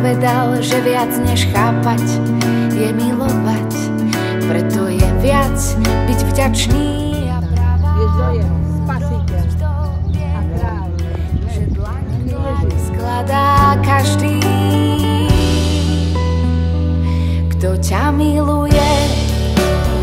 povedal, že viac než chápať je milovať. Preto je viac byť vďačný a práva. Kto je spasiteľ a kráľ, Že dlaň skladá každý, kto ťa miluje.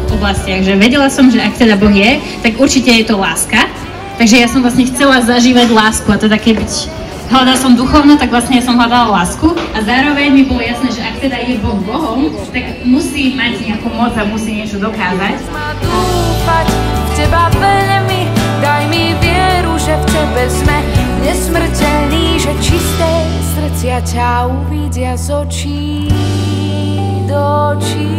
V oblastiach, že vedela som, že ak teda Boh je, tak určite je to láska. Takže ja som vlastne chcela zažívať lásku a teda keď hľadala som duchovno, tak vlastne ja som hľadala lásku a zároveň mi bolo jasné, že ak teda je Boh Bohom, tak musí mať nejakú moc a musí niečo dokázať. Má dúfať v teba veľmi, daj mi vieru, že v tebe sme nesmrteľní, že čisté srdcia ťa uvidia z očí do očí.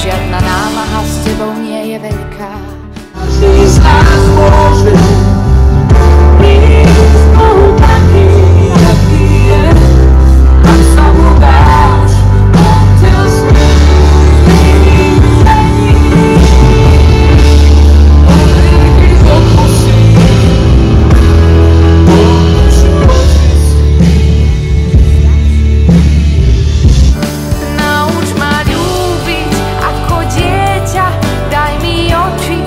Žiadna námaha s tebou nie je veľká. Každý z nás môže prísť Bohu taký, aký je. Ak sa mu dáš, on ťa zmení. On hriechy odpustí, on dušu očistí. Nauč ma ľúbiť ako dieťa, daj mi oči,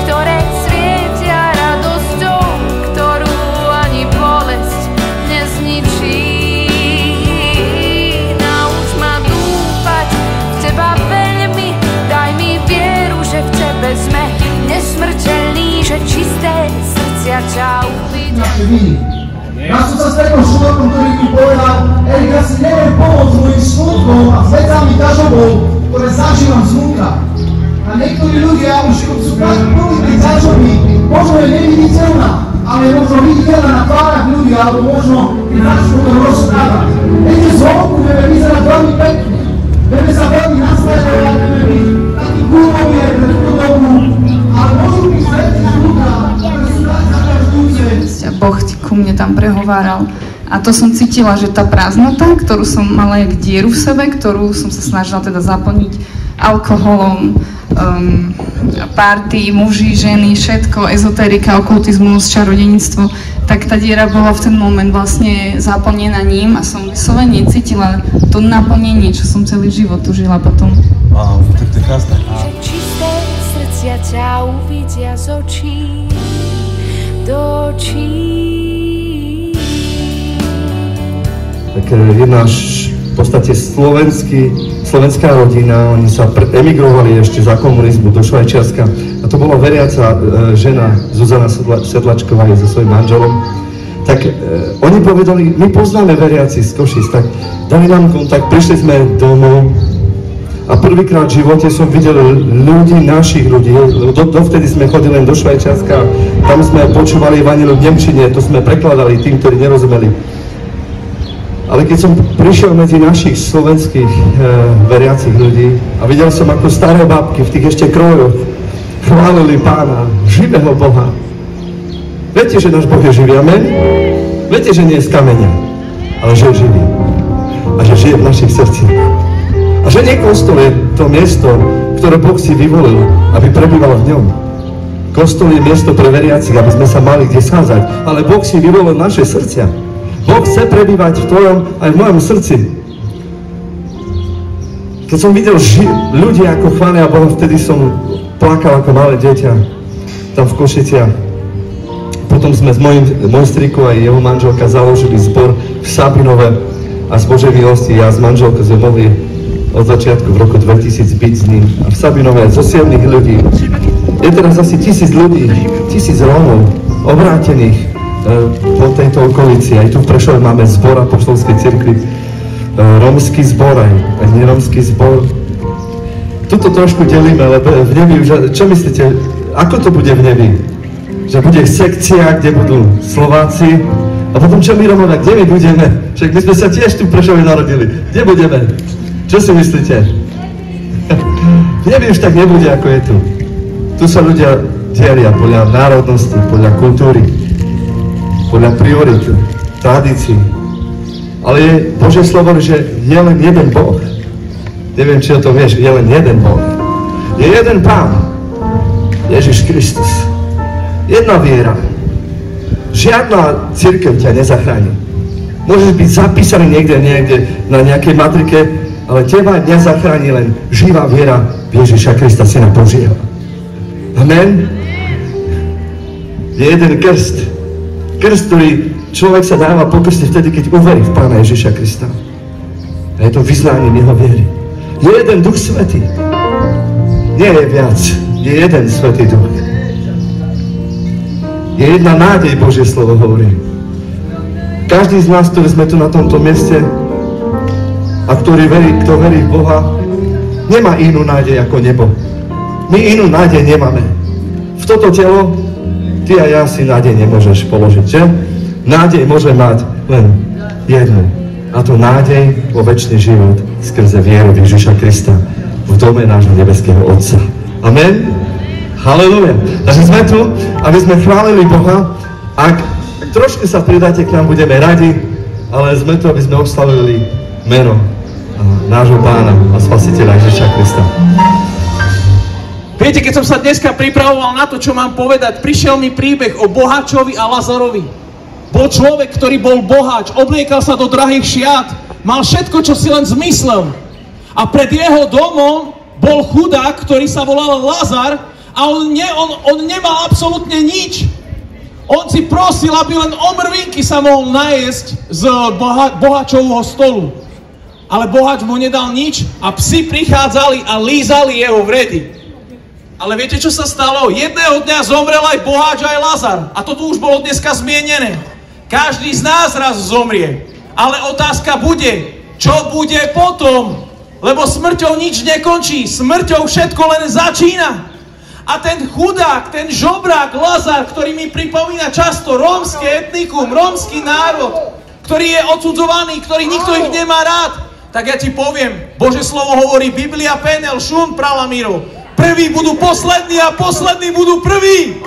ktoré svietia radosťou, ktorú ani bolesť nezničí. Nauč ma dúfať v teba veľmi, daj mi vieru, že v tebe sme nesmrteľní, že čisté srdcia ťa uvidia. Naše viny. Ja som sa stretol s človekom, ktorý mi povedal: Erik, ja si neviem pomôcť mojim smutkom a s vecami ťažobou, ktoré zažívam zvnútra. A niektorí ľudia už chcú plniť tej ťažoby, možno je neviditeľná, ale je možno viditeľná na tvárach ľudí, alebo možno keď začnú o tom rozprávať. Viete, zvonku vieme vyzerať veľmi pekne, vieme sa veľmi nasledovať, vieme byť taký kúmovie pre túto dobu, ale môžu byť veci zvnútra, ktoré sú tak zaťažujúce. Boh ku mne tam prehováral a to som cítila, že tá prázdnota, ktorú som mala jak dieru v sebe, ktorú som sa snažila teda zaplniť alkoholom, party, muži, ženy, všetko, ezoterika, okultizmus, čarodeníctvo, tak tá diera bola v ten moment vlastne zaplnená ním a som vyslovene cítila to naplnenie, čo som celý život tužila potom. Wow, tak to je krásne. Že čisté srdcia ťa uvidia z očí do očí. Tak je náš v podstate slovenská rodina, oni sa emigrovali ešte za komunizmu do Švajčiarska a to bola veriaca žena Zuzana Sedlačková so svojím manželom. Tak oni povedali: my poznáme veriaci z Košic, tak dali nám kontakt, prišli sme domov a prvýkrát v živote som videl ľudí, našich ľudí. Dovtedy sme chodili len do Švajčiarska, tam sme počúvali evanjelium v nemčine, to sme prekladali tým, ktorí nerozumeli. Ale keď som prišiel medzi našich slovenských veriacich ľudí a videl som, ako staré babky v tých ešte krojoch chválili Pána, živého Boha. Viete, že náš Boh je živý, amen? Viete, že nie je z kameňa, ale že je živý. A že žije v našich srdciach. A že nie kostol je to miesto, ktoré Boh si vyvolil, aby prebýval v ňom. Kostol je miesto pre veriacich, aby sme sa mali kde scházať, ale Boh si vyvolil naše srdcia. Boh chce prebývať v tvojom aj v mojom srdci. Keď som videl ľudí, ako chvália Boha, vtedy som plakal ako malé dieťa tam v Košiciach. Potom sme s môj striko a jeho manželka založili zbor v Sabinove a z Božej milosti ja s manželkou sme mohli od začiatku v roku 2000 byť s ním. A v Sabinove zo 7 ľudí je teraz asi 1000 ľudí, 1000 Rómov obrátených po tejto okolici. Aj tu v Prešove máme zbor apoštolskej cirkvi, rómsky zbor, aj nerómsky zbor. Tuto trošku delíme, lebo v nebi už, čo myslíte, ako to bude v nebi? Že bude sekcia, kde budú Slováci, a potom čo my Rómovia, kde my budeme? Však my sme sa tiež tu v Prešove narodili. Kde budeme? Čo si myslíte? V nebi už tak nebude, ako je tu. Tu sa ľudia delia podľa národnosti, podľa kultúry, podľa priorit, tradícií. Ale je Božie slovo, že je len jeden Boh. Neviem, či o tom vieš, je len jeden Boh. Je jeden Pán, Ježiš Kristus. Jedna viera. Žiadna cirkev ťa nezachráni. Môžeš byť zapísaný niekde na nejakej matrike, ale teba nezachráni len živá viera v Ježiša Krista, Syna Božieho. Amen. Je jeden krst. Krst, ktorý človek sa dáva pokrstiť vtedy, keď uverí v Pána Ježiša Krista. A je to vyznáním jeho viery. Je jeden Duch Svätý. Nie je viac. Je jeden Svätý Duch. Je jedna nádej, Božie slovo hovorí. Každý z nás, ktorí sme tu na tomto mieste a kto verí v Boha, nemá inú nádej ako nebo. My inú nádej nemáme. V toto telo ty a ja si nádej nemôžeš položiť, že? Nádej môže mať len jednu. A to nádej vo večný život skrze vieru v Ježiša Krista v dome nášho nebeského Otca. Amen? Halelúja. Takže sme tu, aby sme chválili Boha. Ak trošku sa pridáte k nám, budeme radi, ale sme tu, aby sme oslavili meno nášho Pána a Spasiteľa Ježiša Krista. Viete, keď som sa dneska pripravoval na to, čo mám povedať, prišiel mi príbeh o boháčovi a Lazarovi. Bol človek, ktorý bol boháč, obliekal sa do drahých šiat, mal všetko, čo si len zmyslel. A pred jeho domom bol chudák, ktorý sa volal Lazar a on nemal absolútne nič. On si prosil, aby len omrvinky sa mohol najesť z boháčovho stolu. Ale boháč mu nedal nič a psi prichádzali a lízali jeho vredy. Ale viete, čo sa stalo? Jedného dňa zomrel aj boháč, aj Lazar. A to tu už bolo dneska zmienené. Každý z nás raz zomrie. Ale otázka bude, čo bude potom? Lebo smrťou nič nekončí. Smrťou všetko len začína. A ten chudák, ten žobrák Lazar, ktorý mi pripomína často rómske etnikum, rómsky národ, ktorý je odsudzovaný, ktorý nikto ich nemá rád, tak ja ti poviem, Božie slovo hovorí, Biblia penel, šun pralamíro. Prví budú poslední a poslední budú prví.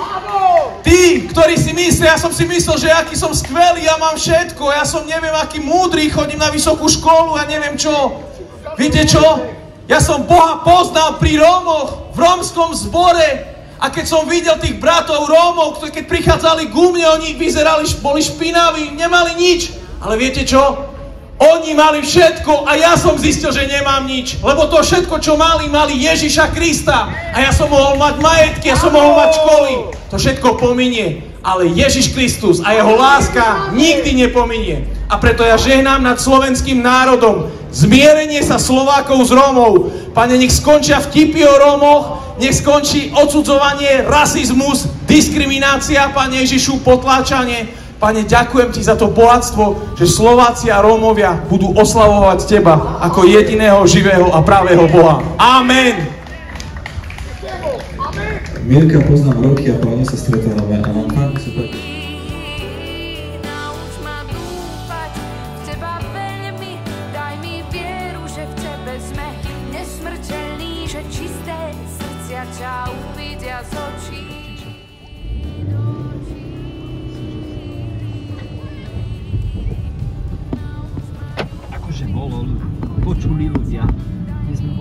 Tí, ktorí si myslia, ja som si myslel, že aký som skvelý, ja mám všetko, ja som neviem aký múdry, chodím na vysokú školu a neviem čo. Viete čo? Ja som Boha poznal pri Rómoch, v rómskom zbore. A keď som videl tých bratov Rómov, ktorí keď prichádzali ku mne, oni vyzerali, boli špinaví, nemali nič. Ale viete čo? Oni mali všetko a ja som zistil, že nemám nič. Lebo to všetko, čo mali Ježiša Krista. A ja som mohol mať majetky, ja som mohol mať školy. To všetko pominie. Ale Ježiš Kristus a jeho láska nikdy nepominie. A preto ja žehnám nad slovenským národom zmierenie sa Slovákov s Rómov. Pane, nech skončia vtipy o Rómoch, nech skončí odsudzovanie, rasizmus, diskriminácia, Pane Ježišu, potláčanie. Pane, ďakujem Ti za to bohatstvo, že Slováci a Rómovia budú oslavovať Teba ako jediného, živého a pravého Boha. Amen. Mirka poznám roky a plne sa stretávame a mám fakt super. Nauč ma dúfať v Teba veľmi, daj mi vieru, že v Tebe sme nesmrteľní, že čisté srdcia ťa uvidia z očí. Akože bolo, počuli ľudia. My sme